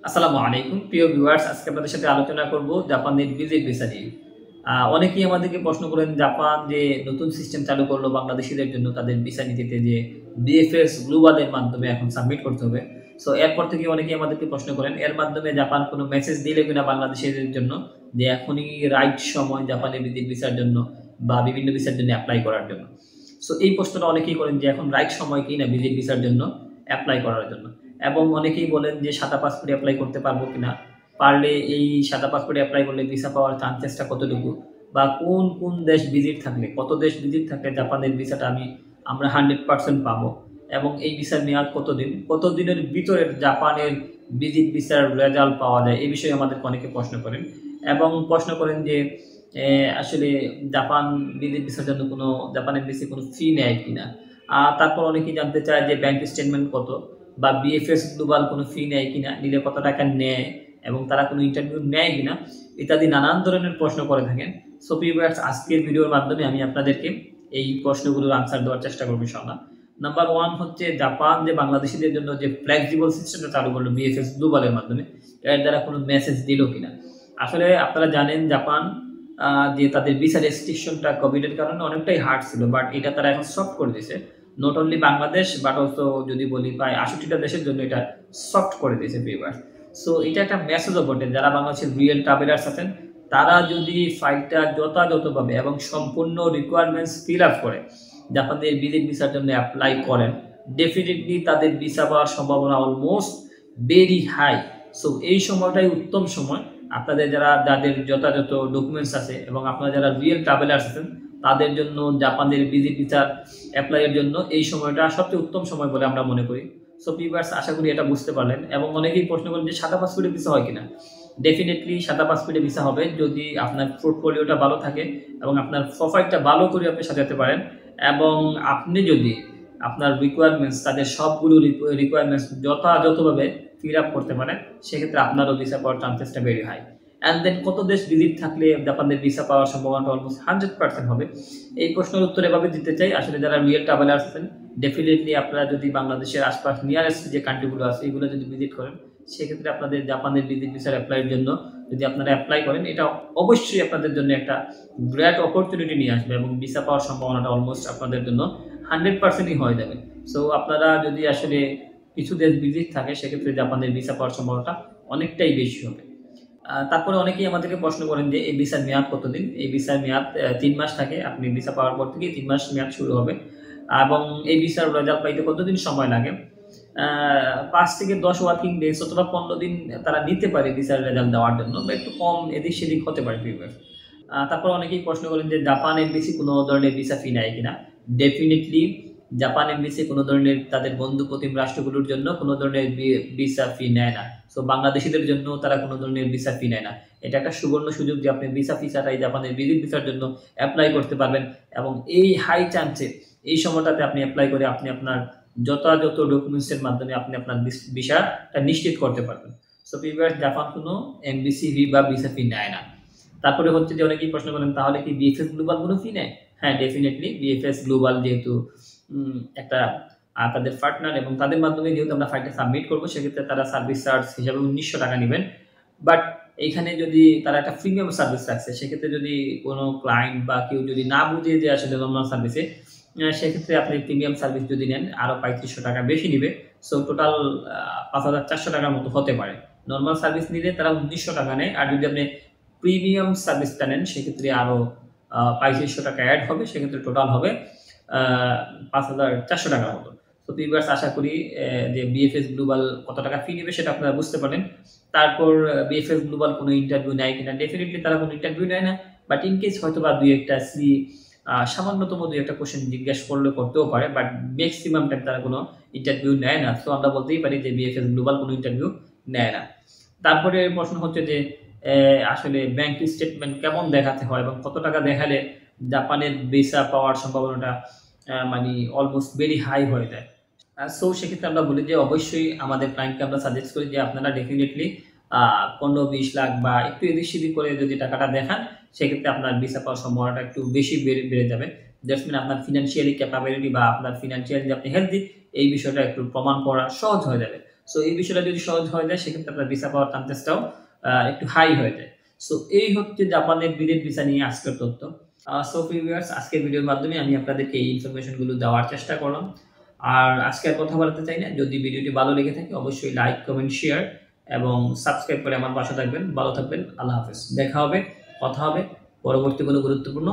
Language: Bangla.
আসসালামু আলাইকুম প্রিয় ভিউয়ার্স, আজকে আপনাদের সাথে আলোচনা করব জাপানের ভিজিট ভিসা নিয়ে। অনেকেই আমাদেরকে প্রশ্ন করেন জাপান যে নতুন সিস্টেম চালু করলো বাংলাদেশীদের জন্য তাদের ভিসা নিতে যে বিএফএস গ্লোবালের মাধ্যমে এখন সাবমিট করতে হবে। সো এরপর থেকে অনেকেই আমাদেরকে প্রশ্ন করেন এর মাধ্যমে জাপান কোনো মেসেজ দিলে কিনা বাংলাদেশীদের জন্য যে এখনই রাইট সময় জাপানের ভিজিট ভিসার জন্য বা বিভিন্ন ভিসার জন্য অ্যাপ্লাই করার জন্য। সো এই প্রশ্নটা অনেকেই করেন যে এখন রাইট সময় কি না ভিজিট ভিসার জন্য অ্যাপ্লাই করার জন্য। এবং অনেকেই বলেন যে সাদা পাসপোর্টে এপ্লাই করতে পারবো কিনা, পারলে এই সাদা পাসপোর্টে এপ্লাই করলে ভিসা পাওয়ার চান্সেসটা কতটুকু, বা কোন কোন দেশ ভিজিট থাকলে, কত দেশ ভিজিট থাকলে জাপানের ভিসাটা আমরা 100% পাবো, এবং এই ভিসার মেয়াদ কতদিন, কতদিনের ভিতরে জাপানের ভিজিট ভিসার রেজাল্ট পাওয়া যায়, এই বিষয়ে আমাদেরকে অনেকে প্রশ্ন করেন। এবং প্রশ্ন করেন যে আসলে জাপান ভিজিট ভিসার জন্য জাপানের দেশে কোনো ফি নেয় কিনা। তারপর অনেকেই জানতে চায় যে ব্যাংক স্টেটমেন্ট কত, বা বিএফএস গ্লোবাল কোনো ফি নেয় কিনা, নিলে কত টাকা নেয়, এবং তারা কোনো ইন্টারভিউ নেয় কিনা, ইত্যাদি নানান ধরনের প্রশ্ন করে থাকেন। সো ভিউয়ার্স, আজকের ভিডিওর মাধ্যমে আমি আপনাদেরকে এই প্রশ্নগুলোর আনসার দেওয়ার চেষ্টা করবো ইনশাআল্লাহ। নাম্বার ওয়ান হচ্ছে জাপান যে বাংলাদেশিদের জন্য যে ফ্লেক্সিবল সিস্টেমটা চালু করলো বিএফএস গ্লোবালের মাধ্যমে, এর দ্বারা কোনো মেসেজ দিল কিনা। আসলে আপনারা জানেন জাপান যে তাদের ভিসা রেস্ট্রিকশনটা কোভিডের কারণে অনেকটাই হার্ড ছিল, বাট এটা তারা এখন সফট করে দিয়েছে। Not only Bangladesh but also যদি বলি প্রায় 68টা দেশের জন্য এটা সফট করে দিয়েছে ভিউয়ার্স। সো এটা একটা মেসেজও বটে, যারা বাংলাদেশের রিয়েল ট্রাভেলার্স আছেন তারা যদি ফাইলটা যথাযথভাবে এবং সম্পূর্ণ রিকোয়ারমেন্টস ফিল আপ করে জাপানের ভিজিট ভিসার জন্য অ্যাপ্লাই করেন, ডেফিনেটলি তাদের ভিসা পাওয়ার সম্ভাবনা অলমোস্ট ভেরি হাই। সো এই সময়টাই উত্তম সময় আপনাদের যাদের যথাযথ ডকুমেন্টস আছে এবং আপনারা যারা রিয়েল ট্রাভেলার্স আছেন তাদের জন্য জাপানের ভিজিট ভিসার অ্যাপ্লাইয়ের জন্য এই সময়টা সবচেয়ে উত্তম সময় বলে আমরা মনে করি। সো ভিউয়ার্স, আশা করি এটা বুঝতে পারলেন। এবং অনেকেই প্রশ্ন করেন যে সাদা পাসপোর্টে ভিসা হয় কিনা। ডেফিনেটলি সাদা পাসপোর্টে ভিসা হবে যদি আপনার পোর্টফোলিওটা ভালো থাকে এবং আপনার প্রোফাইলটা ভালো করে আপনি সাজাতে পারেন, এবং আপনি যদি আপনার রিকোয়ারমেন্টস তাদের সবগুলো রিকোয়ারমেন্টস যথাযথভাবে ফিল আপ করতে পারেন, সেক্ষেত্রে আপনারও ভিসা পাওয়ার চান্সেসটা ভেরি হাই। অ্যান্ড দেন কত দেশ ভিজিট থাকলে জাপানের ভিসা পাওয়ার সম্ভাবনাটা অলমোস্ট 100% হবে। এই প্রশ্নের উত্তর এভাবে দিতে চাই, আসলে যারা রিয়েল ট্রাভেলার্স আছেন ডেফিনেটলি আপনারা যদি বাংলাদেশের আশপাশ নিয়ারেস্ট যে কান্ট্রিগুলো আছে এগুলো যদি ভিজিট করেন, সেক্ষেত্রে আপনাদের জাপানের ভিজিট ভিসার অ্যাপ্লাইয়ের জন্য যদি আপনারা অ্যাপ্লাই করেন, এটা অবশ্যই আপনাদের জন্য একটা গ্রেট অপরচুনিটি নিয়ে আসবে এবং ভিসা পাওয়ার সম্ভাবনাটা অলমোস্ট আপনাদের জন্য 100%ই হয়ে যাবে। সো আপনারা যদি আসলে কিছু দেশ ভিজিট থাকে, সেক্ষেত্রে জাপানের ভিসা পাওয়ার সম্ভাবনাটা অনেকটাই বেশি হবে। তারপরে অনেকেই আমাদেরকে প্রশ্ন করেন যে এই ভিসার মেয়াদ কতদিন। এই ভিসার মেয়াদ 3 মাস থাকে। আপনি ভিসা পাওয়ার পর থেকেই 3 মাস মেয়াদ শুরু হবে। এবং এই ভিসার রেজাল্ট পাইতে কতদিন সময় লাগে? ৫ থেকে ১০ ওয়ার্কিং ডেজ অথবা ১৫ দিন তারা নিতে পারে ভিসার রেজাল্ট দেওয়ার জন্য, বা একটু কম এদিক সেদিক হতে পারে ভিউয়ার্স। তারপর অনেকেই প্রশ্ন করেন যে জাপান এমবিসি কোনো ধরনের ভিসা ফি নেয় কিনা। ডেফিনিটলি জাপান এমবিসি কোনো ধরনের তাদের বন্ধু প্রতিম রাষ্ট্রগুলোর জন্য কোনো ধরনের ভিসা ফি নেয় না। সো বাংলাদেশিদের জন্য তারা কোনো ধরনের ভিসা ফি নেয় না। এটা একটা সুবর্ণ সুযোগ যে আপনি ভিসা ফি ছাড়াই জাপানের ভিজিট ভিসার জন্য অ্যাপ্লাই করতে পারবেন, এবং এই হাই চান্সে এই সময়টাতে আপনি অ্যাপ্লাই করে আপনি আপনার যথাযথ ডকুমেন্টসের মাধ্যমে আপনি আপনার ভিসাটা নিশ্চিত করতে পারবেন। সো ভিউয়ার্স, জাপান কোনো এমবিসি ফি বা ভিসা ফি নেয় না। তারপরে হচ্ছে যে অনেকেই প্রশ্ন করেন তাহলে কি বিএফএস গ্লোবাল কোনো ফি নেয়? হ্যাঁ, ডেফিনেটলি বিএফএস গ্লোবাল যেহেতু একটা তাদের পার্টনার এবং তাদের মাধ্যমে যেহেতু আমরা ফাইলটা সাবমিট করবো, সেক্ষেত্রে তারা সার্ভিস চার্জ হিসাবে ১৯০০ টাকা নেবেন। বাট এইখানে যদি তারা একটা প্রিমিয়াম সার্ভিস রাখছে, সেক্ষেত্রে যদি কোনো ক্লায়েন্ট বা কেউ যদি না বুঝে যে আসলে নর্মাল সার্ভিসে, সেক্ষেত্রে আপনি প্রিমিয়াম সার্ভিস যদি নেন আরও ৩৫০০ টাকা বেশি নিবে। সো টোটাল ৫,৪০০ টাকার মতো হতে পারে। নর্মাল সার্ভিস নিলে তারা ১৯০০ টাকা নেয়, আর যদি আপনি প্রিমিয়াম সার্ভিসটা নেন সেক্ষেত্রে আরও ৩৫০০ টাকা অ্যাড হবে, সেক্ষেত্রে টোটাল হবে ৫,৪০০ টাকার মতো। তো ভিউয়ার্স, আশা করি যে বিএফএস গ্লোবাল কত টাকা ফি নেবে সেটা আপনারা বুঝতে পারেন। তারপর বিএফএস গ্লোবাল কোনো ইন্টারভিউ নেয় কিনা, ডেফিনেটলি তারা কোনো ইন্টারভিউ নেয় না, বাট ইন কেস হয়তো বা সামান্যতম ২-১টা কোশ্চেন জিজ্ঞেস করতেও পারে, বাট ম্যাক্সিমাম টাইম তারা কোনো ইন্টারভিউ নেয় না। তো আমরা বলতেই পারি যে বিএফএস গ্লোবাল কোনো ইন্টারভিউ নেয় না। তারপরে প্রশ্ন হচ্ছে যে আসলে ব্যাংক স্টেটমেন্ট কেমন দেখাতে হয় এবং কত টাকা দেখালে জাপানের ভিসা পাওয়ার সম্ভাবনাটা মানে অলমোস্ট ভেরি হাই হয়ে যায়। সো সেক্ষেত্রে আমরা বলি যে অবশ্যই আমাদের ক্লায়েন্টকে আমরা সাজেস্ট করি যে আপনারা ডেফিনেটলি ১৫-২০ লাখ বা একটু এদিক সেদিক করে যদি টাকাটা দেখান, সেক্ষেত্রে আপনার ভিসা পাওয়ার সম্ভাবনাটা একটু বেশি বেড়ে যাবে। দ্যাটস মিন আপনার ফিনান্সিয়ালি ক্যাপাবিলিটি বা আপনার ফিনান্সিয়ালি যে আপনি হেলদি, এই বিষয়টা একটু প্রমাণ করা সহজ হয়ে যাবে। সো এই বিষয়টা যদি সহজ হয়ে যায় সেক্ষেত্রে আপনার ভিসা পাওয়ার চান্সেসটাও একটু হাই হয়ে যায়। সো এই হচ্ছে জাপানের ভিজিট ভিসা নিয়ে আজকের তথ্য। সো ভিউয়ার্স, আজকের ভিডিওর মাধ্যমে আমি আপনাদেরকে এই ইনফরমেশনগুলো দেওয়ার চেষ্টা করলাম। আর আজকে আর কথা বলতে চাই না। যদি ভিডিওটি ভালো লেগে থাকে অবশ্যই লাইক, কমেন্ট, শেয়ার এবং সাবস্ক্রাইব করে আমার পাশে থাকবেন। ভালো থাকবেন। আল্লাহ হাফেজ। দেখা হবে, কথা হবে পরবর্তী কোনো গুরুত্বপূর্ণ